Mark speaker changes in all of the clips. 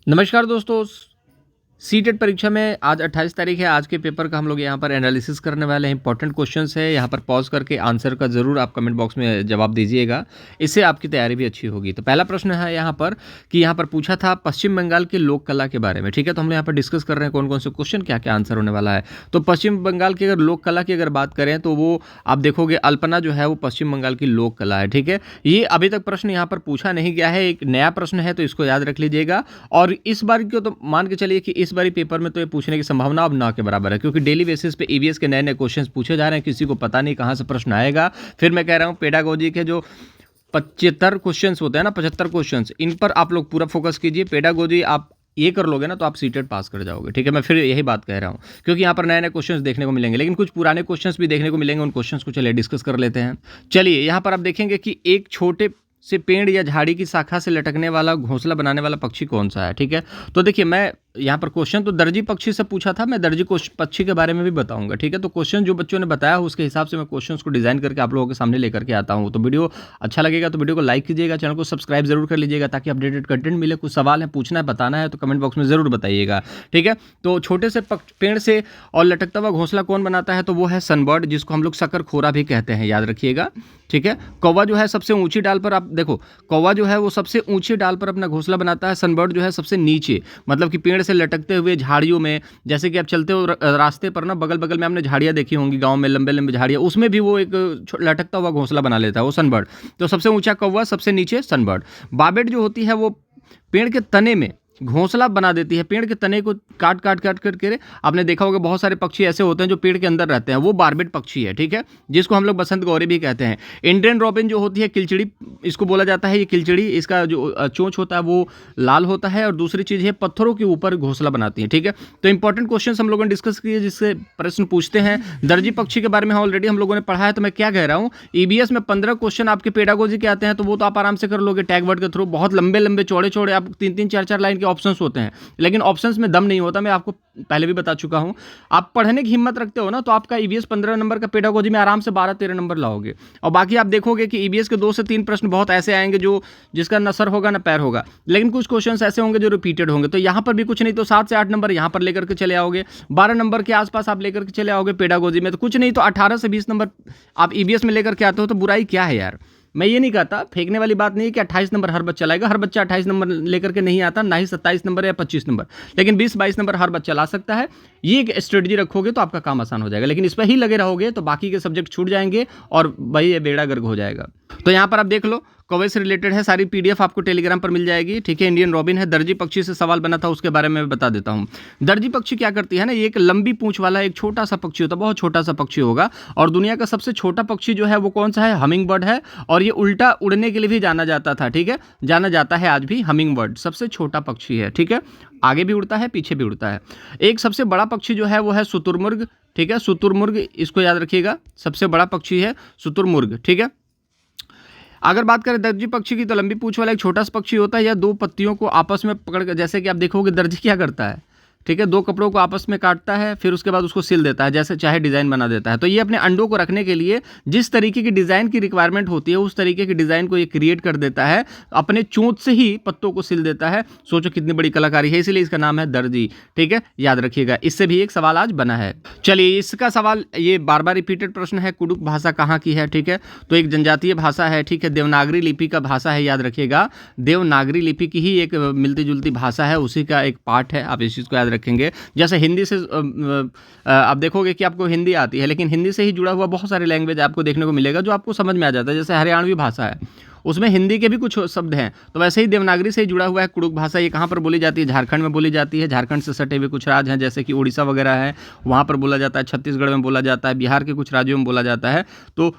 Speaker 1: नमस्कार दोस्तों। सीटेट परीक्षा में आज 28 तारीख है। आज के पेपर का हम लोग यहाँ पर एनालिसिस करने वाले हैं। इंपॉर्टेंट क्वेश्चंस है, यहाँ पर पॉज करके आंसर का ज़रूर आप कमेंट बॉक्स में जवाब दीजिएगा, इससे आपकी तैयारी भी अच्छी होगी। तो पहला प्रश्न है यहाँ पर कि यहाँ पर पूछा था पश्चिम बंगाल की लोक कला के बारे में। ठीक है, तो हम यहाँ पर डिस्कस कर रहे हैं कौन कौन से क्वेश्चन, क्या क्या आंसर होने वाला है। तो पश्चिम बंगाल की अगर लोक कला की अगर बात करें तो वो आप देखोगे अल्पना जो है वो पश्चिम बंगाल की लोक कला है। ठीक है, ये अभी तक प्रश्न यहाँ पर पूछा नहीं गया है, एक नया प्रश्न है, तो इसको याद रख लीजिएगा। और इस बार को तो मान के चलिए कि इस बारी पेपर में तो ये पूछने की संभावना अब ना के बराबर है, क्योंकि डेली बेसिस पे ईवीएस के नए नए क्वेश्चंस पूछे जा रहे हैं। किसी को पता नहीं कहां से प्रश्न आएगा। फिर मैं कह रहा हूं पेडागोजी के जो 75 क्वेश्चंस होते हैं ना, 75 क्वेश्चंस, इन पर आप लोग पूरा फोकस कीजिए। पेडागोजी आप ये कर लोगे ना तो आप सीटेट पास कर जाओगे। ठीक है, मैं फिर यही बात कह रहा हूँ, क्योंकि यहाँ पर नए नए क्वेश्चंस देखने को मिलेंगे, लेकिन कुछ पुराने क्वेश्चंस भी देखने को मिलेंगे। उन क्वेश्चंस को चलिए डिस्कस कर लेते हैं। चलिए यहाँ पर आप देखेंगे कि एक छोटे से पेड़ या झाड़ी की शाखा से लटकने वाला घोंसला बनाने वाला पक्षी कौन सा है। ठीक है, तो देखिए मैं यहाँ पर क्वेश्चन तो दर्जी पक्षी से पूछा था, मैं दर्जी पक्षी के बारे में भी बताऊंगा। ठीक है, तो क्वेश्चन जो बच्चों ने बताया उसके हिसाब से मैं क्वेश्चंस को डिजाइन करके आप लोगों के सामने लेकर के आता हूँ। तो वीडियो अच्छा लगेगा तो वीडियो को लाइक कीजिएगा, चैनल को सब्सक्राइब जरूर कर लीजिएगा, ताकि अपडेटेड कंटेंट मिले। कुछ सवाल है, पूछना है, बताना है तो कमेंट बॉक्स में जरूर बताइएगा। ठीक है, तो छोटे से पेड़ से और लटकता हुआ घोंसला कौन बनाता है, तो वो है सनबर्ड, जिसको हम लोग शकरखोरा भी कहते हैं, याद रखिएगा। ठीक है, कौवा जो है सबसे ऊंची डाल पर, आप देखो कौवा जो है वो सबसे ऊंची डाल पर अपना घोंसला बनाता है। सनबर्ड जो है सबसे नीचे, मतलब कि पेड़ से लटकते हुए झाड़ियों में, जैसे कि आप चलते हो रास्ते पर ना, बगल बगल में आपने झाड़ियां देखी होंगी गांव में, लंबे लंबे झाड़ियां, उसमें भी वो एक लटकता हुआ घोंसला बना लेता है, वो सनबर्ड। तो सबसे ऊंचा कौवा, सबसे नीचे सनबर्ड। बाबेट जो होती है वो पेड़ के तने में घोंसला बना देती है, पेड़ के तने को काट काट काट काट के। आपने देखा होगा बहुत सारे पक्षी ऐसे होते हैं जो पेड़ के अंदर रहते हैं, वो बारबेट पक्षी है। ठीक है, जिसको हम लोग बसंत गौरी भी कहते हैं। इंडियन रॉबिन जो होती है किलचिड़ी, इसको बोला जाता है ये किलचिड़ी, इसका जो चोंच होता है वो लाल होता है। और दूसरी चीज़ है पत्थरों के ऊपर घोंसला बनाती है। ठीक है, तो इंपॉर्टेंट क्वेश्चन हम लोगों ने डिस्कस किए, जिससे प्रश्न पूछते हैं। दर्जी पक्षी के बारे में ऑलरेडी हम लोगों ने पढ़ा है, तो मैं क्या कह रहा हूँ, ईबीएस में 15 क्वेश्चन आपके पेडागोजी के आते हैं, तो वो तो आप आराम से कर लोगे टैग वर्ड के थ्रू। बहुत लंबे लंबे चौड़े चौड़े आप 3-3 4-4 लाइन के ऑप्शंस होते हैं, लेकिन ऑप्शंस में दम नहीं होता। मैं आपको पहले भी बता चुका हूं। आप पढ़ने की हिम्मत रखते हो ना, तो आपका ईवीएस 15 नंबर का पेडागोजी में आराम से 12-13 नंबर लाओगे। और बाकी आप देखोगे कि ईवीएस के 2 से 3 प्रश्न बहुत ऐसे आएंगे जो जिसका न सर होगा न पैर होगा, लेकिन कुछ क्वेश्चंस ऐसे होंगे जो रिपीटेड होंगे। तो यहां पर भी कुछ नहीं तो 7 से 8 नंबर यहां पर लेकर के चले आओगे, 12 नंबर के आसपास आप लेकर के चले आओगे पेडागोजी में, तो कुछ नहीं तो 18 से 20 नंबर आप ईवीएस में लेकर के आते हो। तो बुराई क्या है यार, मैं ये नहीं कहता, फेंकने वाली बात नहीं है कि 28 नंबर हर बच्चा लाएगा। हर बच्चा 28 नंबर लेकर के नहीं आता, ना ही 27 नंबर या 25 नंबर, लेकिन 20-22 नंबर हर बच्चा ला सकता है। ये एक स्ट्रेटजी रखोगे तो आपका काम आसान हो जाएगा, लेकिन इस पर ही लगे रहोगे तो बाकी के सब्जेक्ट छूट जाएंगे और भाई ये बेड़ा गर्क हो जाएगा। तो यहाँ पर आप देख लो, कौवे से रिलेटेड है, सारी पीडीएफ आपको टेलीग्राम पर मिल जाएगी। ठीक है, इंडियन रॉबिन है। दर्जी पक्षी से सवाल बना था, उसके बारे में मैं बता देता हूँ। दर्जी पक्षी क्या करती है ना, ये एक लंबी पूंछ वाला एक छोटा सा पक्षी होता है, बहुत छोटा सा पक्षी होगा। और दुनिया का सबसे छोटा पक्षी जो है वो कौन सा है, हमिंग बर्ड है। और ये उल्टा उड़ने के लिए भी जाना जाता था। ठीक है, जाना जाता है आज भी। हमिंग बर्ड सबसे छोटा पक्षी है। ठीक है, आगे भी उड़ता है, पीछे भी उड़ता है। एक सबसे बड़ा पक्षी जो है वो है शुतुरमुर्ग। ठीक है, शुतुरमुर्ग, इसको याद रखिएगा, सबसे बड़ा पक्षी है शुतुरमुर्ग। ठीक है, अगर बात करें दर्जी पक्षी की, तो लंबी पूंछ वाला एक छोटा सा पक्षी होता है, या 2 पत्तियों को आपस में पकड़ कर, जैसे कि आप देखोगे दर्जी क्या करता है, ठीक है, 2 कपड़ों को आपस में काटता है, फिर उसके बाद उसको सिल देता है, जैसे चाहे डिज़ाइन बना देता है। तो ये अपने अंडों को रखने के लिए जिस तरीके की डिज़ाइन की रिक्वायरमेंट होती है, उस तरीके की डिज़ाइन को ये क्रिएट कर देता है, अपने चोंच से ही पत्तों को सिल देता है। सोचो कितनी बड़ी कलाकारी है, इसीलिए इसका नाम है दर्जी। ठीक है, याद रखिएगा। इससे भी एक सवाल आज बना है। चलिए, इसका सवाल ये बार बार रिपीटेड प्रश्न है, कुडुख भाषा कहाँ की है। ठीक है, तो एक जनजातीय भाषा है। ठीक है, देवनागरी लिपि का भाषा है, याद रखिएगा। देवनागरी लिपि की ही एक मिलती जुलती भाषा है, उसी का एक पार्ट है, आप इस चीज़ को याद रखेंगे। जैसे हिंदी से आप देखोगे कि आपको हिंदी आती है, लेकिन हिंदी से ही जुड़ा हुआ बहुत सारे लैंग्वेज आपको देखने को मिलेगा जो आपको समझ में आ जाता है। जैसे हरियाणवी भाषा है, उसमें हिंदी के भी कुछ शब्द हैं, तो वैसे ही देवनागरी से ही जुड़ा हुआ है कुडुख भाषा। ये कहाँ पर बोली जाती है, झारखंड में बोली जाती है। झारखंड से सटे हुए कुछ राज्य हैं, जैसे कि उड़ीसा वगैरह है, वहाँ पर बोला जाता है। छत्तीसगढ़ में बोला जाता है, बिहार के कुछ राज्यों में बोला जाता है। तो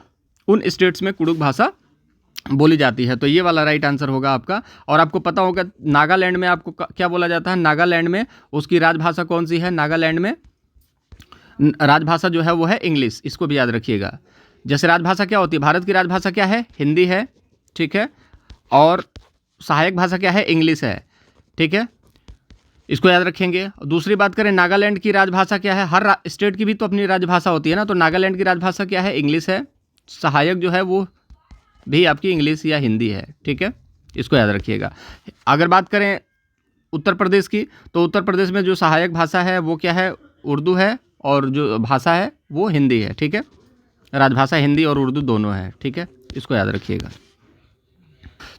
Speaker 1: उन स्टेट्स में कुडुख भाषा बोली जाती है। तो ये वाला राइट आंसर होगा आपका। और आपको पता होगा नागालैंड में आपको क्या बोला जाता है, नागालैंड में उसकी राजभाषा कौन सी है, नागालैंड में राजभाषा जो है वो है इंग्लिश। इसको भी याद रखिएगा। जैसे राजभाषा क्या होती है, भारत की राजभाषा क्या है, हिंदी है। ठीक है, और सहायक भाषा क्या है, इंग्लिश है। ठीक है, इसको याद रखेंगे। दूसरी बात करें, नागालैंड की राजभाषा क्या है, हर स्टेट की भी तो अपनी राजभाषा होती है ना, तो नागालैंड की राजभाषा क्या है, इंग्लिश है। सहायक जो है वो भी आपकी इंग्लिश या हिंदी है। ठीक है, इसको याद रखिएगा। अगर बात करें उत्तर प्रदेश की, तो उत्तर प्रदेश में जो सहायक भाषा है वो क्या है, उर्दू है, और जो भाषा है वो हिंदी है। ठीक है, राजभाषा हिंदी और उर्दू दोनों है। ठीक है, इसको याद रखिएगा।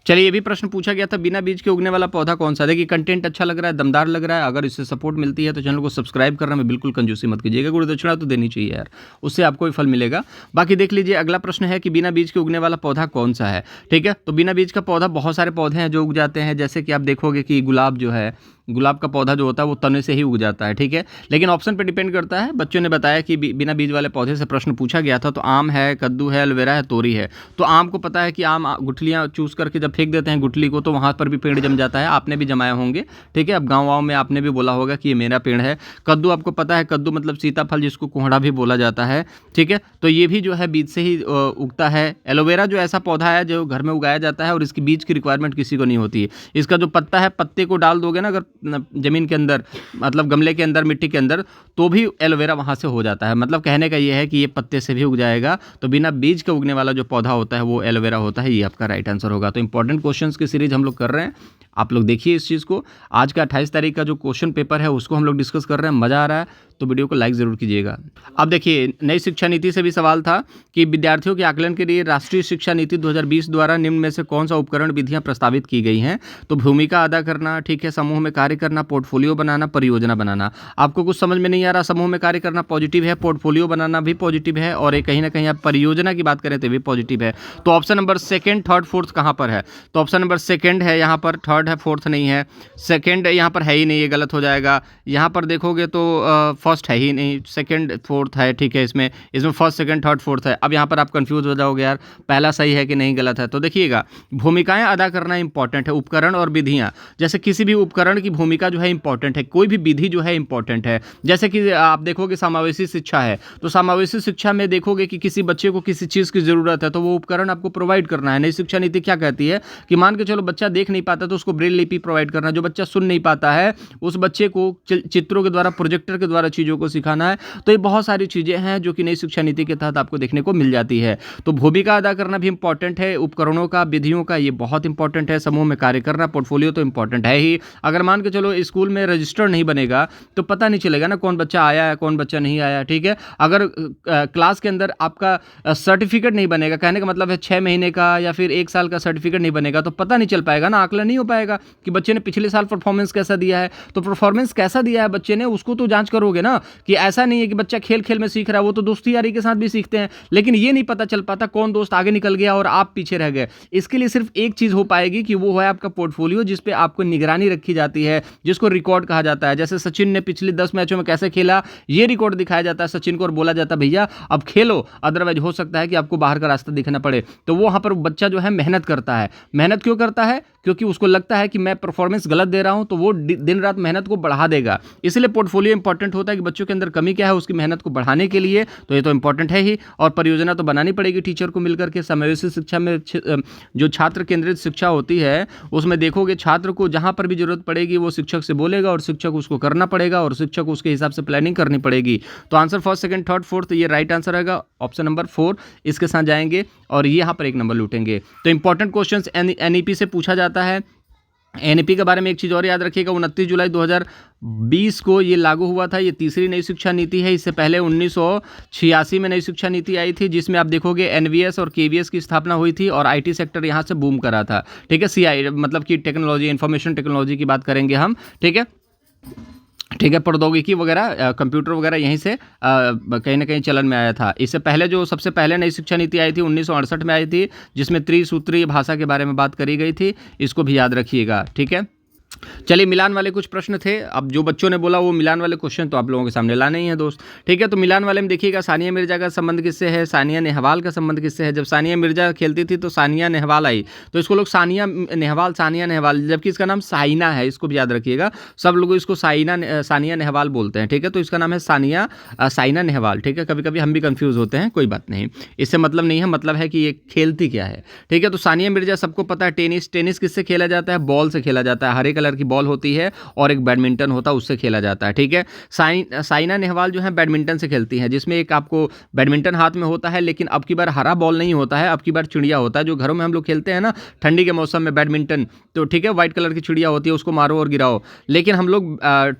Speaker 1: चलिए, ये भी प्रश्न पूछा गया था, बिना बीज के उगने वाला पौधा कौन सा। देखिए कंटेंट अच्छा लग रहा है, दमदार लग रहा है, अगर इससे सपोर्ट मिलती है तो चैनल को सब्सक्राइब करना में बिल्कुल कंजूसी मत कीजिएगा। गुरु दक्षिणा तो देनी चाहिए यार, उससे आपको भी फल मिलेगा। बाकी देख लीजिए, अगला प्रश्न है कि बिना बीज के उगने वाला पौधा कौन सा है। ठीक है, तो बिना बीज का पौधा बहुत सारे पौधे हैं जो उग जाते हैं, जैसे कि आप देखोगे कि गुलाब जो है, गुलाब का पौधा जो होता है वो तने से ही उग जाता है। ठीक है, लेकिन ऑप्शन पे डिपेंड करता है। बच्चों ने बताया कि बिना बीज वाले पौधे से प्रश्न पूछा गया था, तो आम है, कद्दू है, एलोवेरा है, तोरी है। तो आम को पता है कि आम गुठलियाँ चूस करके जब फेंक देते हैं गुठली को, तो वहाँ पर भी पेड़ जम जाता है, आपने भी जमाए होंगे। ठीक है, अब गाँव में आपने भी बोला होगा कि ये मेरा पेड़ है। कद्दू आपको पता है, कद्दू मतलब सीताफल, जिसको कोहड़ा भी बोला जाता है। ठीक है, तो ये भी जो है बीज से ही उगता है। एलोवेरा जो ऐसा पौधा है जो घर में उगाया जाता है और इसकी बीज की रिक्वायरमेंट किसी को नहीं होती है। इसका जो पत्ता है, पत्ते को डाल दोगे ना अगर जमीन के अंदर, मतलब गमले के अंदर, मिट्टी के अंदर, तो भी एलोवेरा वहाँ से हो जाता है। मतलब कहने का ये है कि ये पत्ते से भी उग जाएगा। तो बिना बीज के उगने वाला जो पौधा होता है वो एलोवेरा होता है। ये आपका राइट आंसर होगा। तो इंपॉर्टेंट क्वेश्चंस की सीरीज हम लोग कर रहे हैं, आप लोग देखिए इस चीज़ को। आज का 28 तारीख का जो क्वेश्चन पेपर है उसको हम लोग डिस्कस कर रहे हैं, मज़ा आ रहा है, तो वीडियो को लाइक ज़रूर कीजिएगा। अब देखिए, नई शिक्षा नीति से भी सवाल था कि विद्यार्थियों के आकलन के लिए राष्ट्रीय शिक्षा नीति 2020 द्वारा निम्न में से कौन सा उपकरण विधियां प्रस्तावित की गई हैं। तो भूमिका अदा करना, ठीक है, समूह में कार्य करना, पोर्टफोलियो बनाना, परियोजना बनाना। आपको कुछ समझ में नहीं आ रहा, समूह में कार्य करना पॉजिटिव है, पोर्टफोलियो बनाना भी पॉजिटिव है, और एक कहीं ना कहीं आप परियोजना की बात करें तो भी पॉजिटिव है। तो option number second, third, fourth कहाँ पर है? तो ऑप्शन नंबर सेकंड है यहाँ पर, थर्ड है, फोर्थ नहीं है। सेकंड यहाँ पर है ही नहीं, ये गलत हो जाएगा। यहाँ पर देखोगे तो फर्स्ट है ही नहीं, सेकंड फोर्थ है। ठीक है, इसमें फर्स्ट सेकंड थर्ड फोर्थ है। अब यहाँ पर आप कंफ्यूज हो जाओगे यार, पहला सही है कि नहीं गलत है। तो देखिएगा, भूमिकाएं अदा करना इंपॉर्टेंट है, उपकरण और विधियां। जैसे किसी भी उपकरण की भूमिका जो है इंपॉर्टेंट है, कोई भी विधि जो है इंपॉर्टेंट है। जैसे कि आप देखोगे समावेशी शिक्षा है, तो समावेशी शिक्षा में देखोगे कि किसी बच्चे को किसी चीज़ की ज़रूरत है, तो वो उपकरण आपको प्रोवाइड करना है। नई शिक्षा नीति क्या कहती है कि मान के चलो बच्चा देख नहीं पाता तो उसको ब्रेल लिपि प्रोवाइड करना, जो बच्चा सुन नहीं पाता है उस बच्चे को चित्रों के द्वारा, प्रोजेक्टर के द्वारा चीज़ों को सिखाना है। तो ये बहुत सारी चीज़ें हैं जो कि नई शिक्षा नीति के तहत आपको देखने को मिल जाती है। तो भूमिका अदा करना भी इंपॉर्टेंट है, उपकरणों का, विधियों का, ये बहुत इंपॉर्टेंट है। समूह में कार्य करना, पोर्टफोलियो तो इंपॉर्टेंट है ही। अगर मान के चलो स्कूल में रजिस्टर नहीं बनेगा तो पता नहीं चलेगा ना कौन बच्चा आया है, कौन बच्चा नहीं आया। ठीक है, अगर क्लास के अंदर आपका सर्टिफिकेट नहीं बनेगा, कहने का मतलब है 6 महीने का या फिर 1 साल का सर्टिफिकेट नहीं बनेगा, तो पता नहीं चल पाएगा ना, आकलन नहीं हो पाएगा कि बच्चे ने पिछले साल परफॉर्मेंस कैसा दिया है। तो परफॉर्मेंस कैसा दिया है बच्चे ने, उसको तो जांच करोगे ना, कि ऐसा नहीं है कि बच्चा खेल खेल में सीख रहा है, वो तो दोस्ती यारी के साथ भी सीखते हैं, लेकिन ये नहीं पता चल पाता कौन दोस्त आगे निकल गया और आप पीछे रह गए। इसके लिए सिर्फ एक चीज हो पाएगी कि वो है आपका पोर्टफोलियो, जिस पे आपको निगरानी रखी जाती है, जिसको रिकॉर्ड कहा जाता है। जैसे सचिन ने पिछले 10 मैचों में कैसे खेला, ये रिकॉर्ड दिखाया जाता है सचिन को, और बोला जाता है भैया अब खेलो, अदरवाइज हो सकता है कि आपको बाहर का रास्ता दिखना पड़े। तो वो वहां पर बच्चा जो है मेहनत करता है। मेहनत क्यों करता है? क्योंकि उसको लगता है कि मैं परफॉर्मेंस गलत दे रहा हूं, तो वो दिन रात मेहनत को बढ़ा देगा। इसलिए पोर्टफोलियो इंपॉर्टेंट होता है कि बच्चों के अंदर कमी क्या है, उसकी मेहनत को बढ़ाने के लिए। तो ये तो इंपॉर्टेंट है ही, और परियोजना तो बनानी पड़ेगी टीचर को मिलकर के। समावेशी शिक्षा में जो छात्र केंद्रित शिक्षा होती है उसमें देखोगे छात्र को जहां पर भी जरूरत पड़ेगी वो शिक्षक से बोलेगा और शिक्षक उसको करना पड़ेगा, और शिक्षक उसके हिसाब से प्लानिंग करनी पड़ेगी। तो answer first, second, third, fourth, ये राइट आंसर रहेगा। ऑप्शन नंबर 4 इसके साथ जाएंगे और ये यहाँ पर 1 नंबर लूटेंगे। तो इंपॉर्टेंट क्वेश्चन एनईपी से पूछा जाता है। एनईपी के बारे में एक चीज़ और याद रखिएगा, 29 जुलाई 2020 को ये लागू हुआ था। ये तीसरी नई शिक्षा नीति है। इससे पहले 1986 में नई शिक्षा नीति आई थी, जिसमें आप देखोगे एनवीएस और केवीएस की स्थापना हुई थी और आईटी सेक्टर यहाँ से बूम करा था। ठीक है, सीआई मतलब कि टेक्नोलॉजी, इंफॉर्मेशन टेक्नोलॉजी की बात करेंगे हम। ठीक है, प्रौद्योगिकी वगैरह, कंप्यूटर वगैरह यहीं से कहीं ना कहीं चलन में आया था। इससे पहले जो सबसे पहले नई शिक्षा नीति आई थी 1968 में आई थी, जिसमें त्रिसूत्रीय भाषा के बारे में बात करी गई थी। इसको भी याद रखिएगा। ठीक है, चलिए मिलान वाले कुछ प्रश्न थे। अब जो बच्चों ने बोला वो मिलान वाले क्वेश्चन तो आप लोगों के सामने लाने ही हैं दोस्त। ठीक है, तो मिलान वाले में देखिएगा, सानिया मिर्जा का संबंध किससे है, सानिया नेहवाल का संबंध किससे है। जब सानिया मिर्जा खेलती थी तो सानिया नेहवाल आई, तो इसको लोग सानिया नेहवाल, जबकि इसका नाम साइना है, इसको भी याद रखिएगा। सब लोग इसको सानिया नेहवाल बोलते हैं। ठीक है, तो इसका नाम है साइना नेहवाल। ठीक है, कभी कभी हम भी कंफ्यूज होते हैं, कोई बात नहीं, इससे मतलब नहीं है, मतलब है कि ये खेलती क्या है। ठीक है, तो सानिया मिर्जा सबको पता है। टेनिस किससे खेला जाता है, बॉल से खेला जाता है। हरे कलर कलर की बॉल होती है और एक बैडमिंटन होता है, उससे खेला जाता है, ठीक है। साइना नेहवाल जो है बैडमिंटन से खेलती हैं, जिसमें एक आपको बैडमिंटन हाथ में होता है, लेकिन अब की बार हरा बॉल नहीं होता है, अब की बार चिड़िया होता है। जो घरों में हम लोग खेलते हैं ना ठंडी के मौसम में बैडमिंटन, तो ठीक है व्हाइट कलर की चिड़िया होती है, उसको मारो और गिराओ। लेकिन हम लोग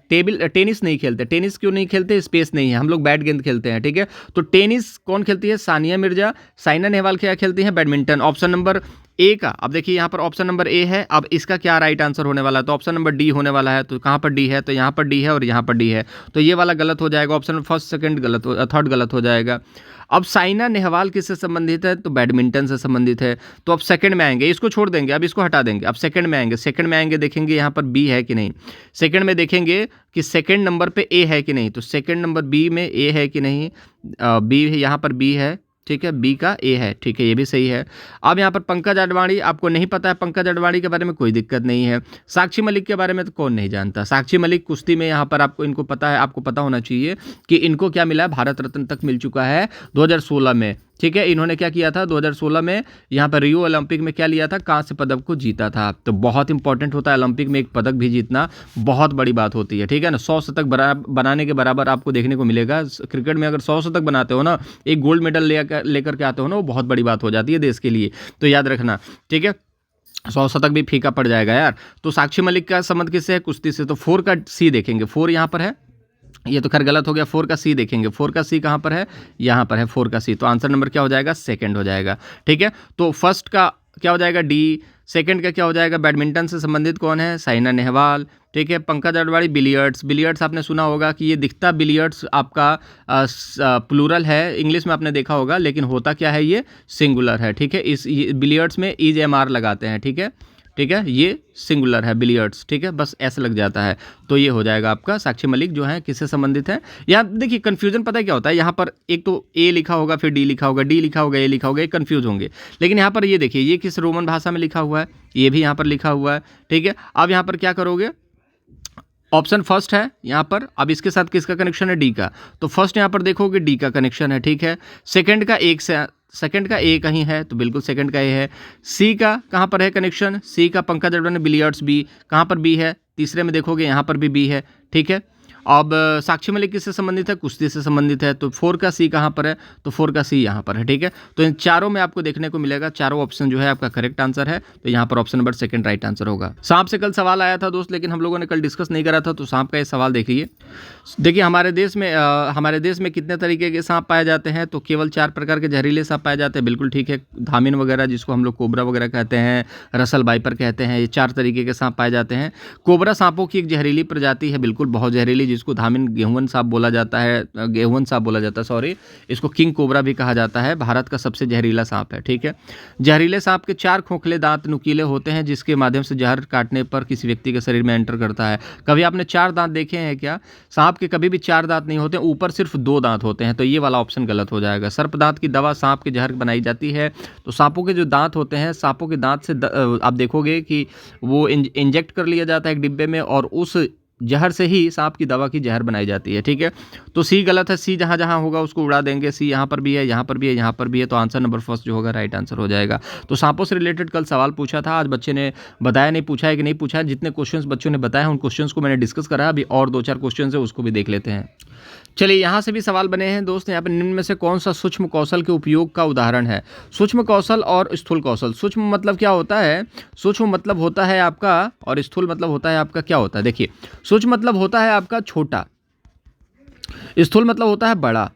Speaker 1: टेनिस नहीं खेलते। टेनिस क्यों नहीं खेलते? स्पेस नहीं है, हम लोग बैट गेंद खेलते हैं, ठीक है। तो टेनिस कौन खेलती है? सानिया मिर्जा। साइना नेहवाल क्या खेलती हैं? बैडमिंटन। ऑप्शन नंबर ए का, अब देखिए यहाँ पर ऑप्शन नंबर ए है, अब इसका क्या राइट आंसर होने वाला है? तो ऑप्शन नंबर डी होने वाला है। तो कहाँ पर डी है? तो यहाँ पर डी है और यहाँ पर डी है, तो ये वाला गलत हो जाएगा। ऑप्शन फर्स्ट सेकंड गलत हो, थर्ड गलत हो जाएगा। अब साइना नेहवाल किससे संबंधित है? तो बैडमिंटन से संबंधित है। तो अब सेकंड में आएंगे, इसको छोड़ देंगे, अब इसको हटा देंगे, अब सेकंड में आएंगे। सेकंड में आएंगे, देखेंगे यहाँ पर बी है कि नहीं। सेकंड में देखेंगे कि सेकंड नंबर पे ए है कि नहीं। तो सेकंड नंबर बी में ए है कि नहीं? बी यहाँ पर बी है, ठीक है, बी का ए है, ठीक है, ये भी सही है। अब यहाँ पर पंकज अडवाणी, आपको नहीं पता है पंकज अडवाणी के बारे में, कोई दिक्कत नहीं है। साक्षी मलिक के बारे में तो कौन नहीं जानता। साक्षी मलिक कुश्ती में यहाँ पर आपको इनको पता है, आपको पता होना चाहिए कि इनको क्या मिला है, भारत रत्न तक मिल चुका है 2016 में, ठीक है। इन्होंने क्या किया था 2016 में, यहाँ पर रियो ओलंपिक में क्या लिया था? कांस्य पदक को जीता था। तो बहुत इंपॉर्टेंट होता है ओलंपिक में एक पदक भी जीतना, बहुत बड़ी बात होती है, ठीक है ना। 100 शतक बनाने के बराबर आपको देखने को मिलेगा। क्रिकेट में अगर 100 शतक बनाते हो ना, एक गोल्ड मेडल लेकर के आते हो ना, वो बहुत बड़ी बात हो जाती है देश के लिए, तो याद रखना, ठीक है। 100 शतक भी फीका पड़ जाएगा यार। तो साक्षी मलिक का संबंध किससे है? कुश्ती से। तो 4 का सी देखेंगे, 4 यहाँ पर है, ये तो खैर गलत हो गया। 4 का सी देखेंगे, 4 का सी कहाँ पर है? यहाँ पर है 4 का सी। तो आंसर नंबर क्या हो जाएगा? सेकंड हो जाएगा, ठीक है। तो फर्स्ट का क्या हो जाएगा? डी। सेकंड का क्या हो जाएगा? बैडमिंटन से संबंधित कौन है? साइना नेहवाल, ठीक है। पंकज अडवाणी बिलियर्ड्स। बिलियर्ड्स आपने सुना होगा कि ये दिखता बिलियर्ड्स आपका प्लूरल है, इंग्लिश में आपने देखा होगा, लेकिन होता क्या है? ये सिंगुलर है, ठीक है। इस बिलियर्ड्स में इज एम आर लगाते हैं, ठीक है, ठीक है, ये सिंगुलर है बिलियर्ड्स, ठीक है, बस ऐसा लग जाता है। तो ये हो जाएगा आपका। साक्षी मलिक जो है किससे संबंधित है? यहाँ देखिए कन्फ्यूजन पता है क्या होता है, यहाँ पर एक तो ए लिखा होगा, फिर डी लिखा होगा, डी लिखा होगा, ए लिखा होगा, ये कन्फ्यूज होंगे। लेकिन यहाँ पर ये देखिए, ये किस रोमन भाषा में लिखा हुआ है, ये भी यहाँ पर लिखा हुआ है, ठीक है। अब यहाँ पर क्या करोगे? ऑप्शन फर्स्ट है यहाँ पर, अब इसके साथ किसका कनेक्शन है? डी का। तो फर्स्ट यहाँ पर देखोगे डी का कनेक्शन है, ठीक है। सेकंड का सेकंड का ए कहीं है, तो बिल्कुल सेकंड का ए है। सी का कहाँ पर है कनेक्शन? सी का पंकज अडवाणी बिलियर्ड्स, बी कहाँ पर बी है? तीसरे में देखोगे यहाँ पर भी बी है, ठीक है। अब साक्षी मलिक किससे संबंधित है? कुश्ती से संबंधित है। तो 4 का सी कहाँ पर है? तो 4 का सी यहाँ पर है, ठीक है। तो इन चारों में आपको देखने को मिलेगा, चारों ऑप्शन जो है आपका करेक्ट आंसर है। तो यहाँ पर option number second right answer होगा। सांप से कल सवाल आया था दोस्त, लेकिन हम लोगों ने कल डिस्कस नहीं करा था, तो सांप का ये सवाल देखिए। देखिए हमारे देश में कितने तरीके के सांप पाए जाते हैं? तो केवल 4 प्रकार के जहरीले सांप पाए जाते हैं, बिल्कुल ठीक है। धामिन वगैरह जिसको हम लोग कोबरा वगैरह कहते हैं, रसल वाइपर कहते हैं, ये 4 तरीके के सांप पाए जाते हैं। कोबरा सांपों की एक जहरीली प्रजाति है, बिल्कुल बहुत जहरीली, जिसको धामिन गेहूं सांप बोला जाता है, सॉरी, इसको किंग कोबरा भी कहा जाता है। भारत का सबसे जहरीला सांप है, ठीक है। जहरीले सांप के 4 खोखले दांत नुकीले होते हैं, जिसके माध्यम से जहर काटने पर किसी व्यक्ति के शरीर में एंटर करता है। कभी आपने 4 दांत देखे हैं क्या? सांप के कभी भी 4 दांत नहीं होते, ऊपर सिर्फ 2 दांत होते हैं, तो ये वाला ऑप्शन गलत हो जाएगा। सर्प दांत की दवा सांप के जहर बनाई जाती है। तो सांपों के जो दांत होते हैं, सांपों के दांत से आप देखोगे कि वो इंजेक्ट कर लिया जाता है एक डिब्बे में, और उस जहर से ही सांप की दवा की जहर बनाई जाती है, ठीक है। तो सी गलत है, सी जहाँ जहाँ होगा उसको उड़ा देंगे। सी यहाँ पर भी है, यहाँ पर भी है, यहाँ पर भी है, तो आंसर नंबर फर्स्ट जो होगा राइट आंसर हो जाएगा। तो सांपों से रिलेटेड कल सवाल पूछा था, आज बच्चे ने बताया नहीं, पूछा है कि नहीं पूछा है। जितने क्वेश्चंस बच्चों ने बताया उन क्वेश्चंस को मैंने डिस्कस करा, अभी और 2-4 क्वेश्चन है उसको भी देख लेते हैं। चलिए यहाँ से भी सवाल बने हैं दोस्त। यहाँ पर निम्न में से कौन सा सूक्ष्म कौशल के उपयोग का उदाहरण है? सूक्ष्म कौशल और स्थूल कौशल। सूक्ष्म मतलब क्या होता है? सूक्ष्म मतलब होता है आपका, और स्थूल मतलब होता है आपका क्या होता है? देखिए सूक्ष्म मतलब होता है आपका छोटा, स्थूल मतलब होता है बड़ा।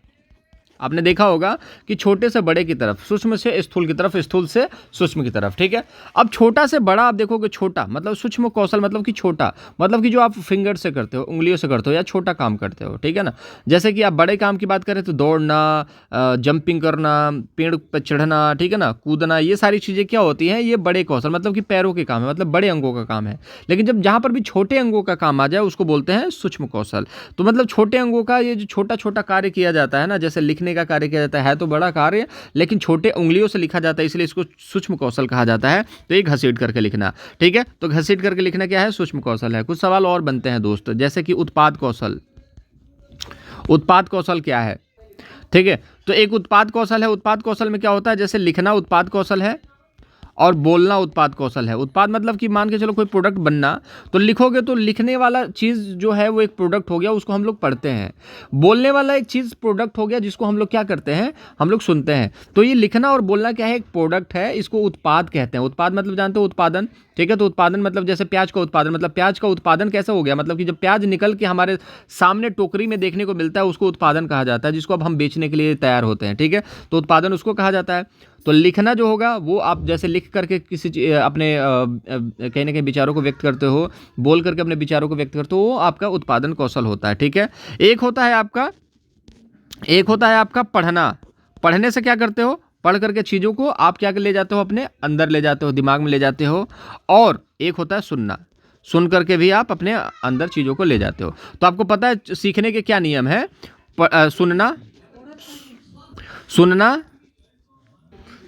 Speaker 1: आपने देखा होगा कि छोटे से बड़े की तरफ, सूक्ष्म से स्थूल की तरफ, स्थूल से सूक्ष्म की तरफ, ठीक है। अब छोटा से बड़ा आप देखोगे, छोटा मतलब सूक्ष्म कौशल मतलब कि छोटा, मतलब कि जो आप फिंगर से करते हो, उंगलियों से करते हो, या छोटा काम करते हो, ठीक है ना। जैसे कि आप बड़े काम की बात करें तो दौड़ना, जंपिंग करना, पेड़ पर चढ़ना, ठीक है ना, कूदना, ये सारी चीज़ें क्या होती हैं? ये बड़े कौशल मतलब कि पैरों के काम है, मतलब बड़े अंगों का काम है। लेकिन जब जहाँ पर भी छोटे अंगों का काम आ जाए उसको बोलते हैं सूक्ष्म कौशल। तो मतलब छोटे अंगों का ये जो छोटा छोटा कार्य किया जाता है ना, जैसे लिखने का कार्य किया जाता है तो बड़ा कार्य, लेकिन छोटे उंगलियों से लिखा जाता है, इसलिए इसको सूक्ष्म कौशल कहा जाता है। तो ये घसीट करके लिखना, ठीक है। तो घसीट करके लिखना क्या है? सूक्ष्म कौशल है। कुछ सवाल और बनते हैं दोस्त, जैसे कि उत्पाद कौशल। उत्पाद कौशल क्या है? ठीक है, तो एक उत्पाद कौशल है। उत्पाद कौशल में क्या होता है? जैसे लिखना उत्पाद कौशल है, और बोलना उत्पाद कौशल है। उत्पाद मतलब कि मान के चलो कोई प्रोडक्ट बनना, तो लिखोगे तो लिखने वाला चीज़ जो है वो एक प्रोडक्ट हो गया, उसको हम लोग पढ़ते हैं। बोलने वाला एक चीज़ प्रोडक्ट हो गया जिसको हम लोग क्या करते हैं, हम लोग सुनते हैं। तो ये लिखना और बोलना क्या है, एक प्रोडक्ट है, इसको उत्पाद कहते हैं। उत्पाद मतलब जानते हो उत्पादन, ठीक है। तो उत्पादन मतलब जैसे प्याज का उत्पादन, मतलब प्याज का उत्पादन कैसे हो गया, मतलब कि जब प्याज निकल के हमारे सामने टोकरी में देखने को मिलता है उसको उत्पादन कहा जाता है, जिसको अब हम बेचने के लिए तैयार होते हैं, ठीक है। तो उत्पादन उसको कहा जाता है। तो लिखना जो होगा वो आप जैसे लिख करके किसी अपने कहीं ना कहीं विचारों को व्यक्त करते हो, बोल करके अपने विचारों को व्यक्त करते हो, वो आपका उत्पादन कौशल होता है, ठीक है। एक होता है आपका पढ़ना। पढ़ने से क्या करते हो, पढ़ करके चीज़ों को आप क्या ले जाते हो, अपने अंदर ले जाते हो, दिमाग में ले जाते हो। और एक होता है सुनना। सुन करके भी आप अपने अंदर चीज़ों को ले जाते हो। तो आपको पता है सीखने के क्या नियम है, सुनना, सुनना,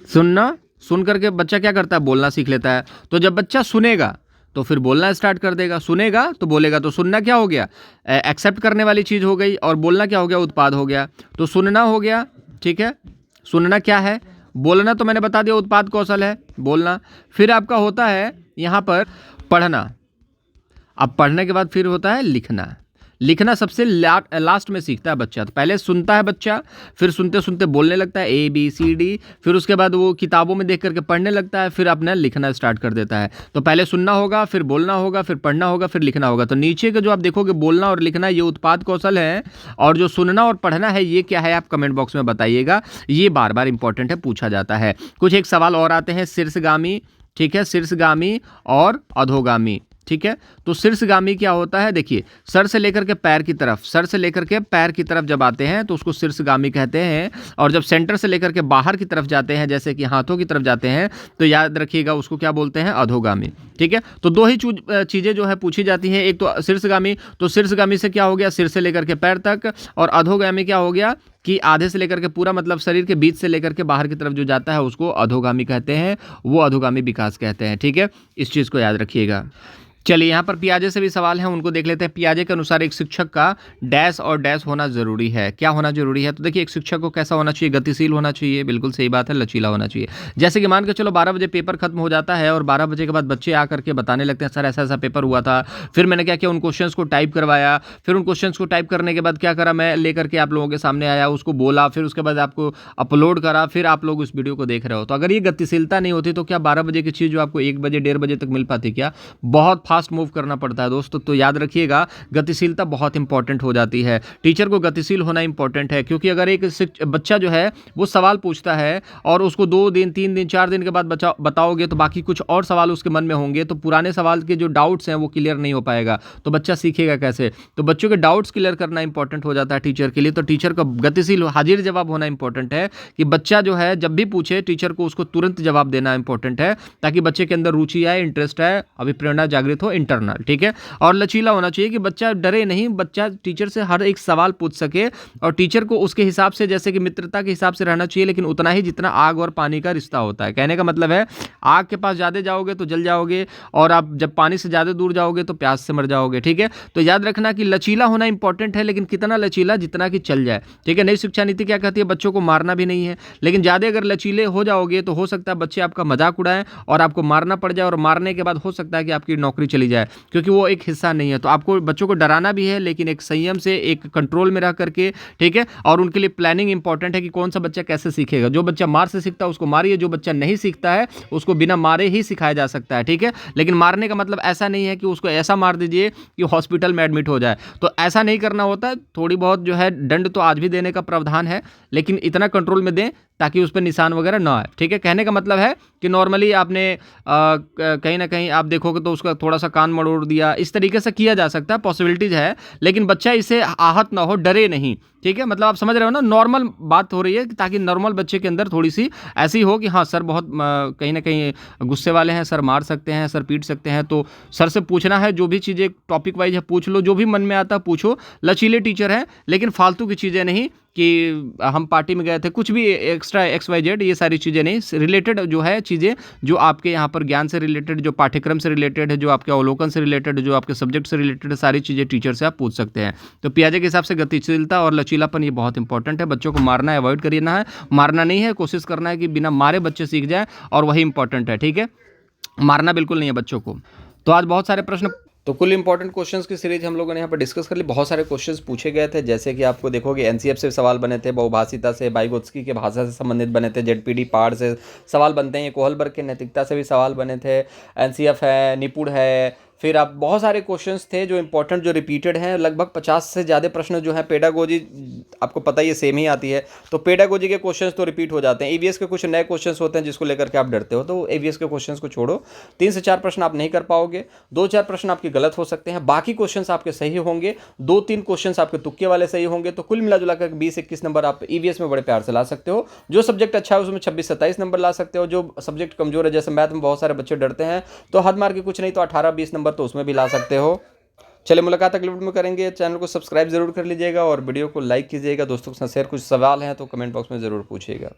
Speaker 1: सुनना, सुन करके बच्चा क्या करता है, बोलना सीख लेता है। तो जब बच्चा सुनेगा तो फिर बोलना स्टार्ट कर देगा, सुनेगा तो बोलेगा। तो सुनना क्या हो गया, एक्सेप्ट करने वाली चीज़ हो गई, और बोलना क्या हो गया, उत्पाद हो गया। तो सुनना हो गया, ठीक है। सुनना क्या है, बोलना तो मैंने बता दिया उत्पाद कौशल है, बोलना। फिर आपका होता है यहाँ पर पढ़ना। अब पढ़ने के बाद फिर होता है लिखना। लिखना सबसे लास्ट में सीखता है बच्चा। तो पहले सुनता है बच्चा, फिर सुनते सुनते बोलने लगता है ABCD, फिर उसके बाद वो किताबों में देख करके पढ़ने लगता है, फिर अपना लिखना स्टार्ट कर देता है। तो पहले सुनना होगा, फिर बोलना होगा, फिर पढ़ना होगा, फिर लिखना होगा। तो नीचे का जो आप देखोगे बोलना और लिखना, ये उत्पाद कौशल है। और जो सुनना और पढ़ना है ये क्या है, आप कमेंट बॉक्स में बताइएगा। ये बार बार इंपॉर्टेंट है, पूछा जाता है। कुछ एक सवाल और आते हैं, शीर्षगामी, ठीक है, शीर्षगामी और अधोगामी, ठीक है। तो शीर्षगामी क्या होता है, देखिए सर से लेकर के पैर की तरफ, सर से लेकर के पैर की तरफ जब आते हैं तो उसको शीर्षगामी कहते हैं। और जब सेंटर से लेकर के बाहर की तरफ जाते हैं, जैसे कि हाथों की तरफ जाते हैं, तो याद रखिएगा उसको क्या बोलते हैं, अधोगामी, ठीक है। तो दो ही चीज़ें जो है पूछी जाती हैं, एक तो शीर्षगामी, तो शीर्षगामी से क्या हो गया, सिर से लेकर के पैर तक। और अधोगामी क्या हो गया कि आधे से लेकर के पूरा, मतलब शरीर के बीच से लेकर के बाहर की तरफ जो जाता है उसको अधोगामी कहते हैं, वो अधोगामी विकास कहते हैं, ठीक है। इस चीज़ को याद रखिएगा। चलिए यहाँ पर पियाजे से भी सवाल हैं, उनको देख लेते हैं। पियाजे के अनुसार एक शिक्षक का डैश और डैश होना जरूरी है। क्या होना जरूरी है, तो देखिए एक शिक्षक को कैसा होना चाहिए, गतिशील होना चाहिए, बिल्कुल सही बात है, लचीला होना चाहिए। जैसे कि मान के चलो 12 बजे पेपर खत्म हो जाता है और 12 बजे के बाद बच्चे आकर के बताने लगते हैं सर ऐसा ऐसा पेपर हुआ था। फिर मैंने क्या किया, उन क्वेश्चंस को टाइप करवाया, फिर उन क्वेश्चंस को टाइप करने के बाद क्या करा, मैं लेकर के आप लोगों के सामने आया, उसको बोला, फिर उसके बाद आपको अपलोड करा, फिर आप लोग उस वीडियो को देख रहे हो। तो अगर ये गतिशीलता नहीं होती तो क्या 12 बजे की चीज़ जो आपको 1 बजे 1:30 बजे तक मिल पाती, क्या बहुत फास्ट मूव करना पड़ता है दोस्तों। तो याद रखिएगा गतिशीलता बहुत इंपॉर्टेंट हो जाती है। टीचर को गतिशील होना इंपॉर्टेंट है, क्योंकि अगर एक बच्चा जो है वो सवाल पूछता है और उसको 2 दिन 3 दिन 4 दिन के बाद बताओगे तो बाकी कुछ और सवाल उसके मन में होंगे, तो पुराने सवाल के जो डाउट्स हैं वो क्लियर नहीं हो पाएगा, तो बच्चा सीखेगा कैसे। तो बच्चों के डाउट्स क्लियर करना इंपॉर्टेंट हो जाता है टीचर के लिए। तो टीचर का गतिशील हाजिर जवाब होना इंपॉर्टेंट है, कि बच्चा जो है जब भी पूछे टीचर को उसको तुरंत जवाब देना इंपॉर्टेंट है, ताकि बच्चे के अंदर रुचि आए, इंटरेस्ट आए, अभिप्रेरणा जागृत हो, इंटरनल, ठीक है। और लचीला होना चाहिए कि बच्चा डरे नहीं, बच्चा टीचर से हर एक सवाल पूछ सके, और टीचर को उसके हिसाब से, जैसे कि मित्रता के हिसाब से रहना चाहिए, लेकिन उतना ही जितना आग और पानी का रिश्ता होता है। कहने का मतलब है आग के पास ज़्यादा जाओगे तो जल जाओगे, और आप जब पानी से ज़्यादा दूर जाओगे तो प्यास से मर जाओगे, ठीक है। तो याद रखना कि लचीला होना इंपॉर्टेंट है, लेकिन कितना लचीला, जितना कि चल जाए, ठीक है। नई शिक्षा नीति क्या कहती है, बच्चों को मारना भी नहीं है, लेकिन ज़्यादा अगर लचीले हो जाओगे तो हो सकता है बच्चे आपका मजाक उड़ाएं और आपको मारना पड़ जाए, और मारने के बाद हो सकता है कि आपकी नौकरी चली जाए, क्योंकि वो एक हिस्सा नहीं है। तो आपको बच्चों को डराना भी है, लेकिन एक संयम से, एक कंट्रोल में रह करके, ठीक है। और उनके लिए प्लानिंग इंपॉर्टेंट है कि कौन सा बच्चा कैसे सीखेगा। जो बच्चा मार से सीखता है उसको मारिए, जो बच्चा नहीं सीखता है उसको बिना मारे ही सिखाया जा सकता है, ठीक है। लेकिन मारने का मतलब ऐसा नहीं है कि उसको ऐसा मार दीजिए कि हॉस्पिटल में एडमिट हो जाए, तो ऐसा नहीं करना होता है। थोड़ी बहुत जो है दंड तो आज भी देने का प्रावधान है, लेकिन इतना कंट्रोल में दें ताकि उस पर निशान वगैरह ना आए, ठीक है। कहने का मतलब है कि नॉर्मली आपने कहीं ना कहीं आप देखोगे तो उसका थोड़ा सा कान मरोड़ दिया, इस तरीके से किया जा सकता है, पॉसिबिलिटीज है, लेकिन बच्चा इससे आहत ना हो, डरे नहीं, ठीक है। मतलब आप समझ रहे हो ना, नॉर्मल बात हो रही है, ताकि नॉर्मल बच्चे के अंदर थोड़ी सी ऐसी हो कि हाँ सर बहुत कहीं ना कहीं गुस्से वाले हैं, सर मार सकते हैं, सर पीट सकते हैं, तो सर से पूछना है, जो भी चीज़ें टॉपिक वाइज है पूछ लो, जो भी मन में आता है पूछो। लचीले टीचर हैं, लेकिन फालतू की चीज़ें नहीं कि हम पार्टी में गए थे, कुछ भी एक्स्ट्रा XYZ, ये सारी चीज़ें नहीं। रिलेटेड जो है चीज़ें, जो आपके यहाँ पर ज्ञान से रिलेटेड, जो पाठ्यक्रम से रिलेटेड है, जो आपके अवलोकन से रिलेटेड है, जो आपके सब्जेक्ट से रिलेटेड है, सारी चीज़ें टीचर से आप पूछ सकते हैं। तो पियाजे के हिसाब से गतिशीलता और लचीला लचीलापन ये बहुत इंपॉर्टेंट है। बच्चों को मारना अवॉइड करना है, मारना नहीं है, कोशिश करना है कि बिना मारे बच्चे सीख जाएँ और वही इंपॉर्टेंट है, ठीक है? मारना बिल्कुल नहीं है बच्चों को। तो आज बहुत सारे प्रश्न, तो कुल इंपॉर्टेंट क्वेश्चंस की सीरीज हम लोगों ने यहाँ पर डिस्कस कर ली। बहुत सारे क्वेश्चंस पूछे गए थे, जैसे कि आपको देखोगे एनसीएफ से सवाल बने थे, बहुभाषिता से, वाइगोत्स्की के भाषा से संबंधित बने थे, जेडपीडी पार्ट से सवाल बनते हैं, ये कोहलबर्ग के नैतिकता से भी सवाल बने थे, एनसीएफ है, निपुण है, फिर आप बहुत सारे क्वेश्चंस थे जो इंपॉर्टेंट, जो रिपीटेड हैं। लगभग 50 से ज़्यादा प्रश्न जो है पेडागोजी, आपको पता ही है सेम ही आती है, तो पेडागोजी के क्वेश्चंस तो रिपीट हो जाते हैं। ईवीएस के कुछ नए क्वेश्चंस होते हैं जिसको लेकर के आप डरते हो, तो ईवीएस के क्वेश्चंस को छोड़ो। 3 से 4 प्रश्न आप नहीं कर पाओगे, 2-4 प्रश्न आपके गलत हो सकते हैं, बाकी क्वेश्चंस आपके सही होंगे, 2-3 क्वेश्चंस आपके तुक्के वाले सही होंगे। तो कुल मिला जुला कर 20-21 नंबर आप ईवीएस में बड़े प्यार से ला सकते हो। जो सब्जेक्ट अच्छा है उसमें 26-27 नंबर ला सकते हो। जो सब्जेक्ट कमजोर है, जैसे मैथ में बहुत सारे बच्चे डरते हैं, तो हद मार के कुछ नहीं तो 18-20 नंबर तो उसमें भी ला सकते हो। चलिए, मुलाकात अगले वीडियो में करेंगे। चैनल को सब्सक्राइब जरूर कर लीजिएगा और वीडियो को लाइक कीजिएगा, दोस्तों के साथ शेयर। कुछ सवाल हैं तो कमेंट बॉक्स में ज़रूर पूछिएगा।